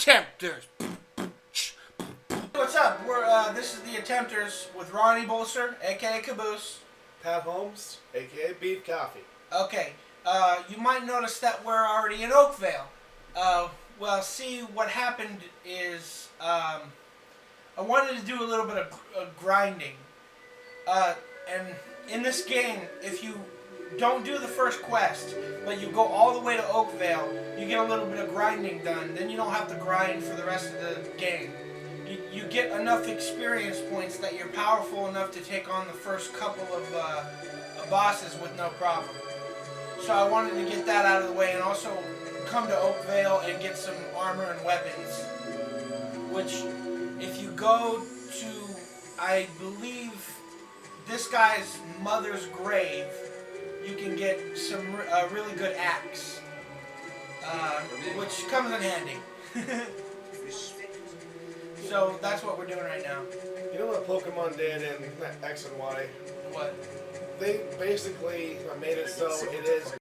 Attempters. What's up? This is the Attempters with Ronnie Bolster, aka Caboose. Pat Holmes, aka Beef Coffee. Okay, you might notice that we're already in Oakvale. Well, see, what happened is, I wanted to do a little bit of grinding. And in this game, if you don't do the first quest, but you go all the way to Oakvale, you get a little bit of grinding done. Then you don't have to grind for the rest of the game. You get enough experience points that you're powerful enough to take on the first couple of bosses with no problem. So I wanted to get that out of the way and also come to Oakvale and get some armor and weapons. Which, if you go to, I believe, this guy's mother's grave, you can get some really good axe, which comes in handy. So that's what we're doing right now. You know what Pokemon did in X and Y? What? They basically made it so it is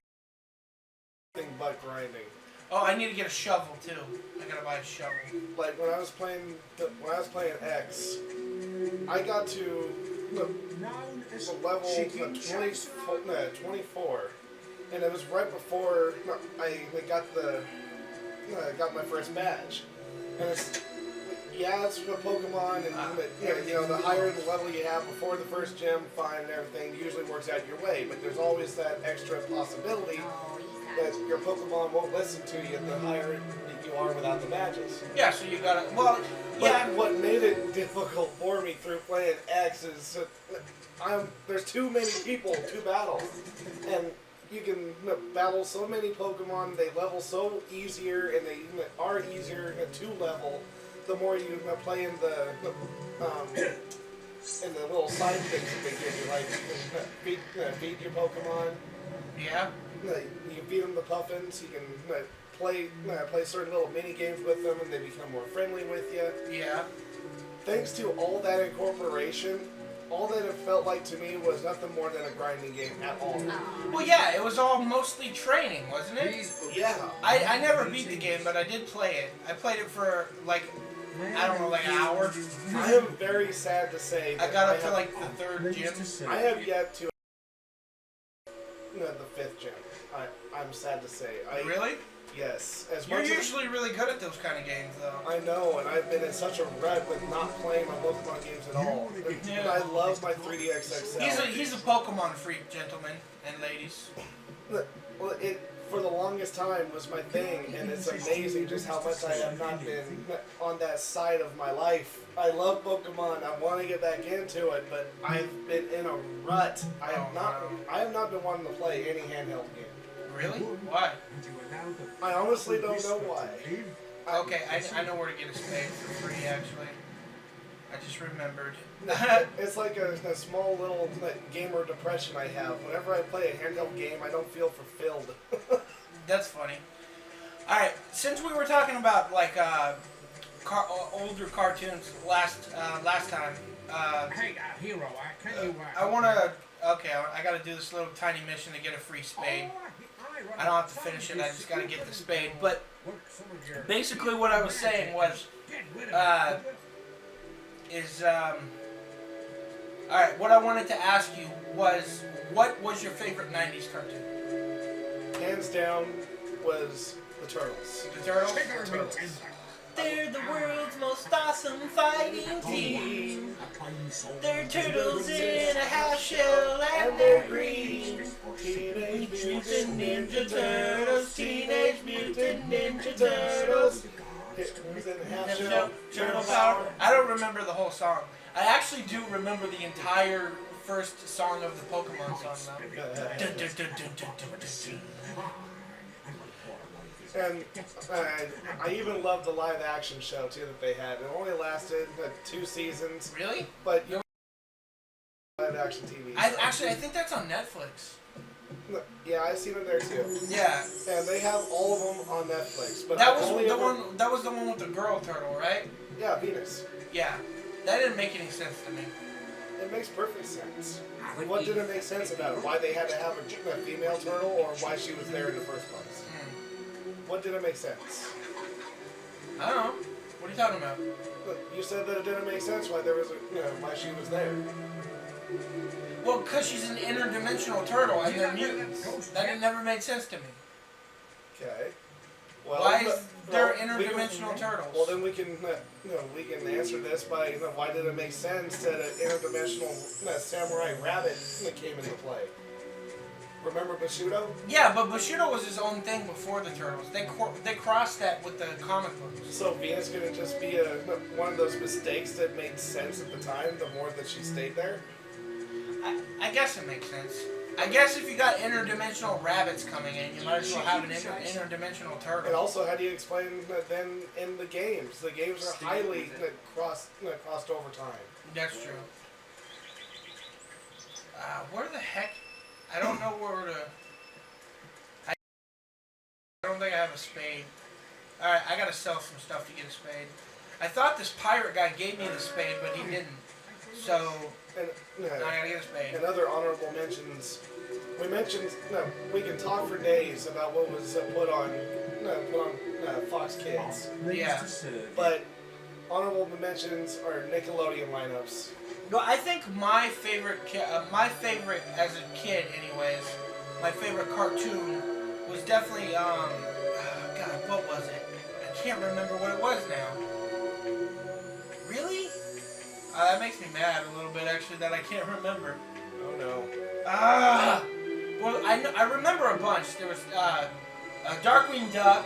nothing but grinding. Oh, I need to get a shovel too. I gotta buy a shovel. Like when I was playing X, I got to the level 24, and it was right before I got my first badge. And it's for Pokemon, and you know, the higher the level you have before the first gym, fine and everything usually works out your way. But there's always that extra possibility that your Pokemon won't listen to you the higher you are without the badges. Yeah, so you gotta. Well, yeah. But what made it difficult for me through playing X is there's too many people to battle, and you can battle so many Pokemon. They level so easier, and they are easier to level. The more you play in the little side things that they give you, like you can feed your Pokemon. Yeah. You feed them the puffins. You can play certain little mini games with them, and they become more friendly with you. Yeah. Thanks to all that incorporation, all that it felt like to me was nothing more than a grinding game at all. Well, yeah, it was all mostly training, wasn't it? Yeah. I never beat the game, but I did play it. I played it for like, I don't know, like an hour. I am very sad to say that I got up to like the third gym. I have yet to the fifth gym. I'm sad to say. Really? Yes. You're usually really good at those kind of games, though. I know, and I've been in such a rut with not playing my Pokemon games at all. Yeah. I love my 3DS XL. He's a Pokemon freak, gentlemen and ladies. Well, it for the longest time was my thing, and it's amazing just how much I have not been on that side of my life. I love Pokemon. I want to get back into it, but I've been in a rut. I have not been wanting to play any handheld game. Really? Why? I honestly don't know why. Okay, I know where to get a spade for free, actually. I just remembered. It's like a small little gamer depression I have. Whenever I play a handheld game, I don't feel fulfilled. That's funny. Alright, since we were talking about, like, older cartoons last time, Hey, hero, I want to... Okay, I got to do this little tiny mission to get a free spade. I don't have to finish it, I just got to get the spade. But basically what I was saying was, alright, what I wanted to ask you was, what was your favorite 90s cartoon? Hands down was the Turtles. The Turtles? The Turtles. They're the world's most awesome fighting team. They're turtles in a half shell and they're green. Teenage Mutant Ninja Turtles. Teenage Mutant Ninja Turtles. Half shell, turtle power. I don't remember the whole song. I actually do remember the entire first song of the Pokemon song though. And I even loved the live action show too that they had. It only lasted 2 seasons. Really? But you live action TV. I think that's on Netflix. Yeah, I've seen it there too. Yeah. And they have all of them on Netflix. But that was the one. That was the one with the girl turtle, right? Yeah, Venus. Yeah. That didn't make any sense to me. It makes perfect sense. What didn't make sense about it? Why they had to have a female turtle, or why she was there in the first place? What didn't make sense? I don't know. What are you talking about? Look, you said that it didn't make sense why there was why she was there. Well, because she's an interdimensional turtle and they're mutants. That never made sense to me. Okay. Well, Why is there we interdimensional turtles? Well, then we can we can answer this by why did it make sense that an interdimensional samurai rabbit came into play? Remember Bushido? Yeah, but Bushido was his own thing before the turtles. They crossed that with the comic books. So Venus gonna just be one of those mistakes that made sense at the time. The more that she stayed there. I guess it makes sense. I guess if you got interdimensional rabbits coming in, you might as well have an interdimensional turtle. And also, how do you explain that then in the games? The games are highly crossed over time. That's true. Where the heck? I don't know where to... I don't think I have a spade. Alright, I gotta sell some stuff to get a spade. I thought this pirate guy gave me the spade, but he didn't. So, And now I gotta get a spade. and other honorable mentions. We can talk for days about what was put on Fox Kids. Yeah. But honorable mentions are Nickelodeon lineups. No, I think my favorite as a kid, anyways, my favorite cartoon was definitely God, what was it? I can't remember what it was now. Really? That makes me mad a little bit, actually, that I can't remember. Oh no. Well, I remember a bunch. There was Darkwing Duck.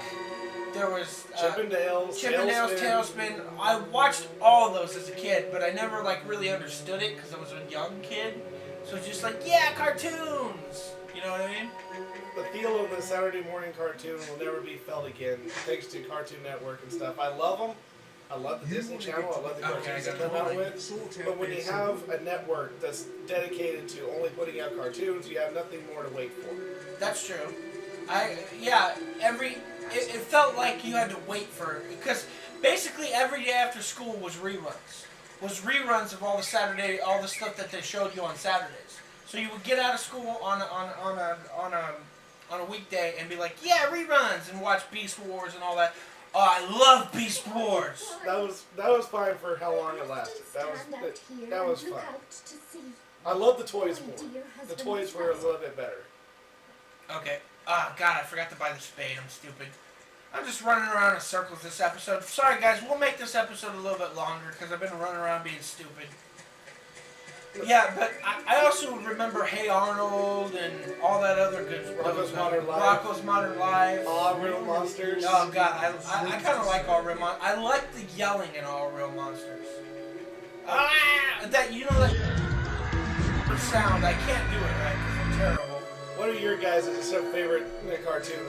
There was Chippendales, Tailspin. I watched all of those as a kid, but I never really understood it because I was a young kid. So it's just yeah, cartoons. You know what I mean? The feel of the Saturday morning cartoon will never be felt again, thanks to Cartoon Network and stuff. I love them. I love the Disney Channel. I love the cartoons they come out with. But when you have a network that's dedicated to only putting out cartoons, you have nothing more to wait for. That's true. It felt like you had to wait for it because basically every day after school was reruns. Of all the stuff that they showed you on Saturdays. So you would get out of school on a weekday and be like, yeah, reruns, and watch Beast Wars and all that. Oh, I love Beast Wars. That was fine for how long it lasted. That was fun. I love the toys more. The toys were a little bit better. Okay. Oh, God, I forgot to buy the spade. I'm stupid. I'm just running around in circles this episode. Sorry, guys. We'll make this episode a little bit longer because I've been running around being stupid. Yeah, but I also remember Hey Arnold and all that other good Rocko's Modern Life. Rocko's Modern Life. All Real Monsters. Oh, God. I kind of like All Real Monsters. I like the yelling in All Real Monsters. That sound. I can't do it right because I'm terrible. What are your guys' favorite cartoon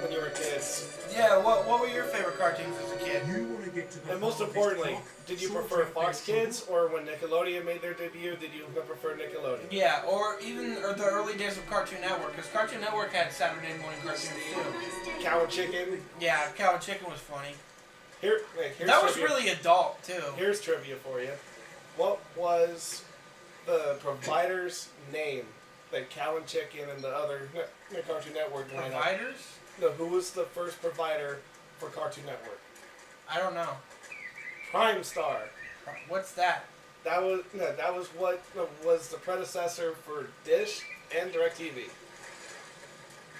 when you were kids? Yeah, what were your favorite cartoons as a kid? And most importantly, did you prefer Fox Kids or when Nickelodeon made their debut, did you prefer Nickelodeon? Yeah, or the early days of Cartoon Network, because Cartoon Network had Saturday morning cartoons too. Cow and Chicken? Yeah, Cow and Chicken was funny. Here's that was trivia. really adult too. Here's trivia for you. What was the provider's name that Cow and Chicken and the other Cartoon Network lineup? Providers? No, who was the first provider for Cartoon Network? I don't know. Prime Star. What's that? That was what was the predecessor for Dish and DirecTV.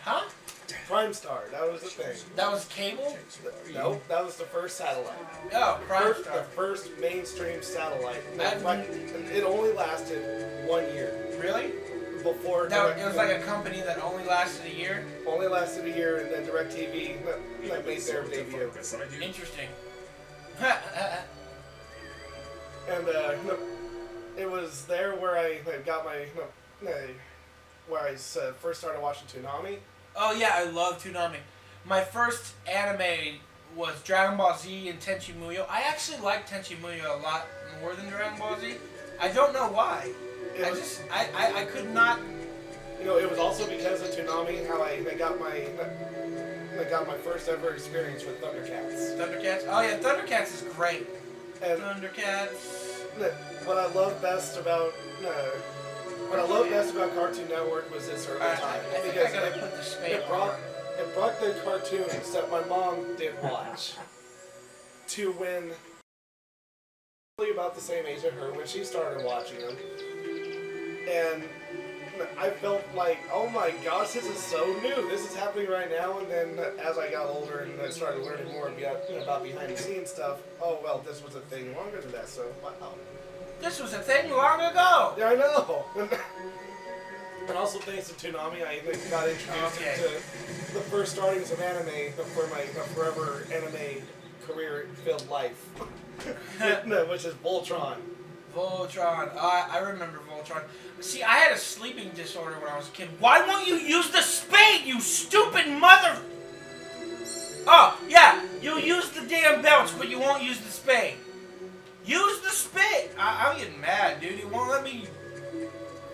Huh? Prime Star. That was the thing. That was cable? No, that was the first satellite. Oh, Prime Star. The first mainstream satellite. It only lasted 1 year. Really? Before it was like a company that only lasted a year? Only lasted a year, and then DirecTV made their debut. Interesting. And it was there where I got where I first started watching Toonami. Oh yeah, I love Toonami. My first anime was Dragon Ball Z and Tenchi Muyo. I actually like Tenchi Muyo a lot more than Dragon Ball Z. I don't know why. I could not. It was also because of Toonami how I got my first ever experience with Thundercats. Thundercats? Oh yeah, Thundercats is great. And Thundercats. What I love best about Cartoon Network was its early time. I think I gotta put the spade it brought the cartoons that my mom did watch to when about the same age as her when she started watching them, and I felt like, oh my gosh, this is so new. This is happening right now. And then as I got older and I started learning more about behind the scenes stuff, oh well, this was a thing longer than that. So wow, This was a thing long ago. yeah, I know. And also thanks to Toonami, I got introduced into the first startings of anime for my forever anime career-filled life, which is Voltron. Voltron. I remember Voltron. See, I had a sleeping disorder when I was a kid. Why won't you use the spade, you stupid mother... Oh, yeah, you'll use the damn belts, but you won't use the spade. Use the spade. I'm getting mad, dude. It won't let me...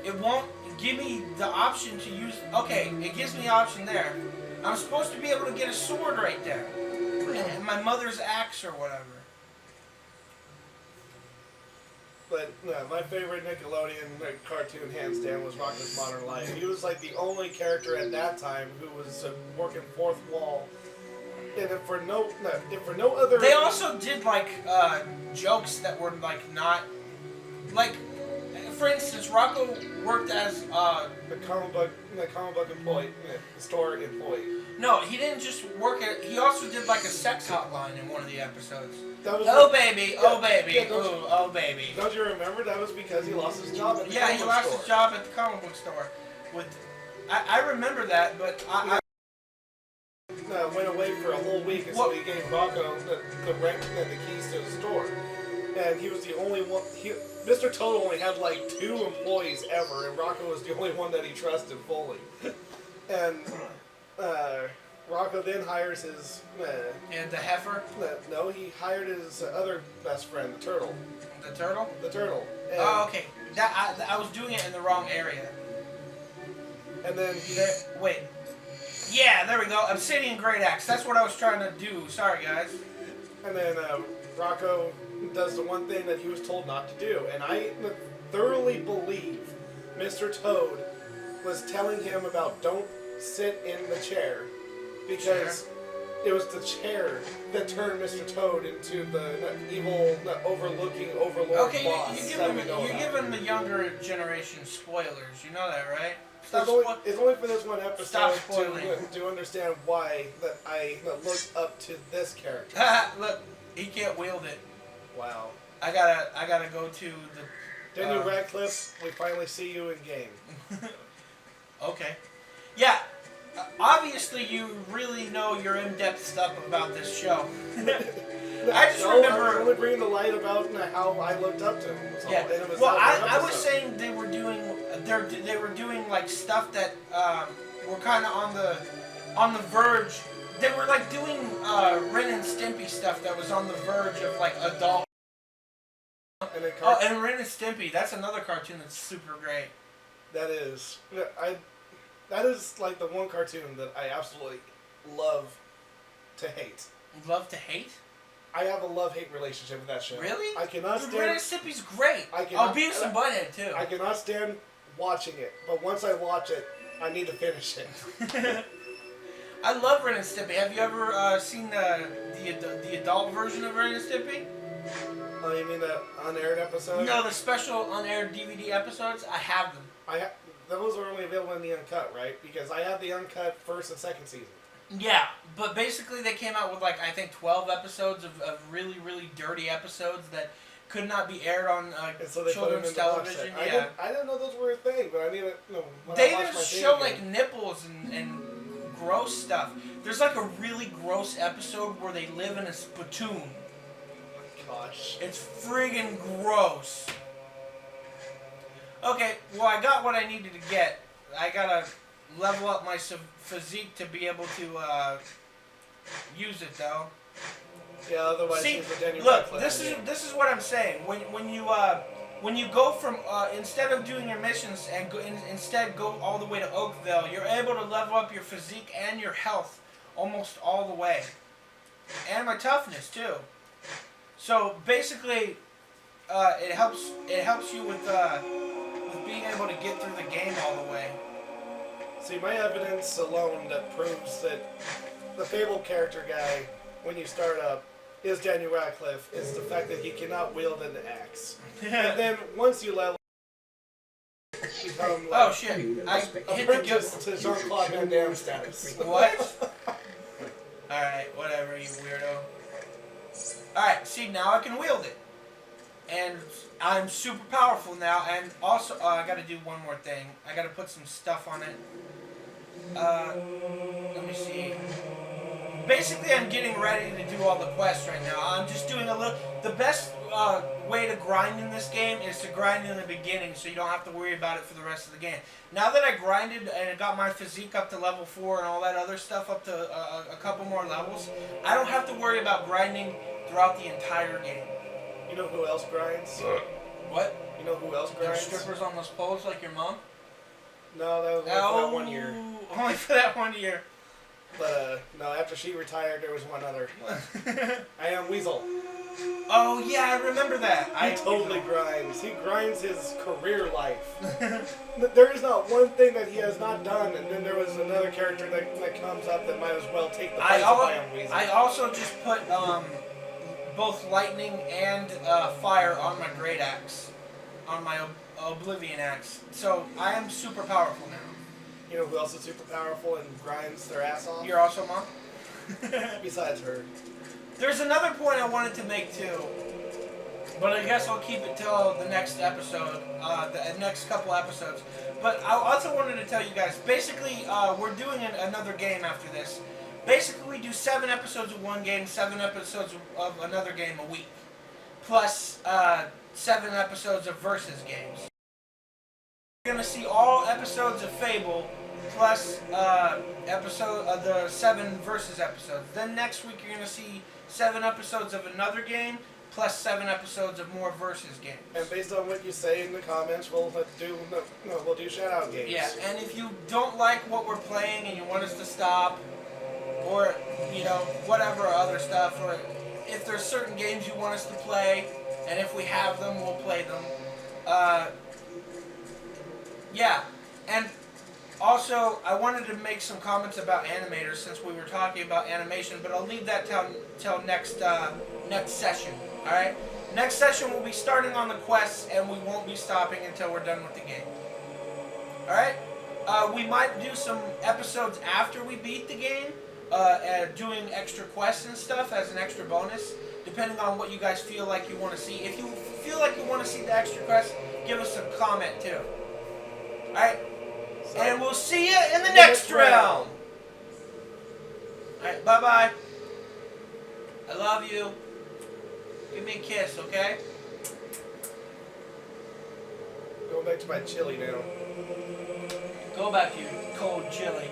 It won't give me the option to use... Okay, it gives me the option there. I'm supposed to be able to get a sword right there. And my mother's axe or whatever. But no, my favorite Nickelodeon cartoon, hands down, was Rocko's Modern Life. He was like the only character at that time who was working fourth wall, and if for no other. They also did like jokes that were like not like, for instance, Rocco worked as the comic book employee, the store employee. No, he didn't just work at. He also did like a sex hotline in one of the episodes. That was oh baby, yeah, oh baby, yeah, oh baby. Don't you remember? That was because he lost his job at the Yeah, comic he book lost store. his job at the comic book store. I remember that, but I went away for a whole week, and so he gave Rocco the rent and the keys to the store. And he was the only one. Mr. Toad only had like 2 employees ever, and Rocco was the only one that he trusted fully. And Rocco then hires his. and the heifer. No, he hired his other best friend, the turtle. The turtle. The turtle. And, Oh, okay. That I was doing it in the wrong area. And then Wait. Yeah, there we go. Obsidian Great Axe. That's what I was trying to do. Sorry, guys. And then Rocco does the one thing that he was told not to do. And I thoroughly believe Mr. Toad was telling him about don't sit in the chair. Because it was the chair that turned Mr. Toad into the evil, overlooking overlord Okay, boss. you're giving the younger generation spoilers. You know that, right? It's only for this one episode Stop spoiling. to understand why that I looked up to this character. Look, he can't wield it. Wow. I gotta go to the. Daniel Radcliffe, we finally see you in game. Okay. Yeah. Obviously, you really know your in-depth stuff about this show. I just remember. I was only bringing the light about how I looked up to him. Yeah. And it was Well, I was saying they were doing like stuff that were kind of on the verge. They were like doing Ren and Stimpy stuff that was on the verge of like adult. And Ren and Stimpy. That's another cartoon that's super great. That is. That is like the one cartoon that I absolutely love to hate. Love to hate? I have a love-hate relationship with that show. Really? I cannot stand. Ren and Stimpy's great. Beavis and Butthead too. I cannot stand watching it, but once I watch it, I need to finish it. I love Ren and Stimpy. Have you ever seen the adult version of Ren and Stimpy? Oh, you mean the unaired episode? No, the special unaired DVD episodes. I have them. Those are only available in the uncut, right? Because I have the uncut first and second season. Yeah, but basically they came out with like I think 12 episodes of really really dirty episodes that could not be aired on children's television. Yeah, I didn't know those were a thing, but I need to. They just show like nipples and gross stuff. There's like a really gross episode where they live in a spittoon. Gosh. It's friggin' gross. Okay, well I got what I needed to get. I gotta level up my physique to be able to use it though. Yeah, otherwise See, he's a Daniel look, Radcliffe. this is what I'm saying. When you go from instead of doing your missions and instead go all the way to Oakvale, you're able to level up your physique and your health almost all the way, and my toughness too. So basically, it helps you with being able to get through the game all the way. See, my evidence alone that proves that the Fable character guy, when you start up, is Daniel Radcliffe, is the fact that he cannot wield an axe. And then once you level, become like Oh shit! I hit the apprentice to Jean-Claude Van Damme status. What? Alright, whatever, you weirdo. Alright, see, now I can wield it. And I'm super powerful now, and also, I gotta do one more thing. I gotta put some stuff on it. Let me see. Basically, I'm getting ready to do all the quests right now. I'm just doing a little... The best way to grind in this game is to grind in the beginning, so you don't have to worry about it for the rest of the game. Now that I grinded and I got my physique up to level 4 and all that other stuff up to a couple more levels, I don't have to worry about grinding throughout the entire game. You know who else grinds? What? You know who else There's grinds? strippers on those poles like your mom? No, that was only for that 1 year. Only for that 1 year. But no, after she retired, there was one other. I am Weasel. Oh yeah, I remember that. He totally grinds. He grinds his career life. There is not one thing that he has not done, and then there was another character that comes up that might as well take the place of I am Weasel. I also just put both lightning and fire on my great axe, on my Oblivion axe. So I am super powerful now. You know who else is super powerful and grinds their ass off? You're also mom? Besides her. There's another point I wanted to make too, but I guess I'll keep it till the next episode, the next couple episodes. But I also wanted to tell you guys, basically, we're doing another game after this. Basically, we do 7 episodes of one game, 7 episodes of another game a week, plus 7 episodes of versus games. You're gonna see all episodes of Fable, plus episode of the 7 versus episodes. Then next week you're gonna see 7 episodes of another game, plus 7 episodes of more versus games. And based on what you say in the comments, we'll do shout out games. Yeah, and if you don't like what we're playing and you want us to stop, or you know whatever other stuff, or if there's certain games you want us to play, and if we have them, we'll play them. Yeah, and also I wanted to make some comments about animators since we were talking about animation, but I'll leave that till next session. All right, next session we'll be starting on the quests, and we won't be stopping until we're done with the game. All right, we might do some episodes after we beat the game, doing extra quests and stuff as an extra bonus, depending on what you guys feel like you want to see. If you feel like you want to see the extra quests, give us a comment too. Alright, and we'll see you in the next realm. Alright, bye-bye. I love you. Give me a kiss, okay? Going back to my chili now. Go back to your cold chili.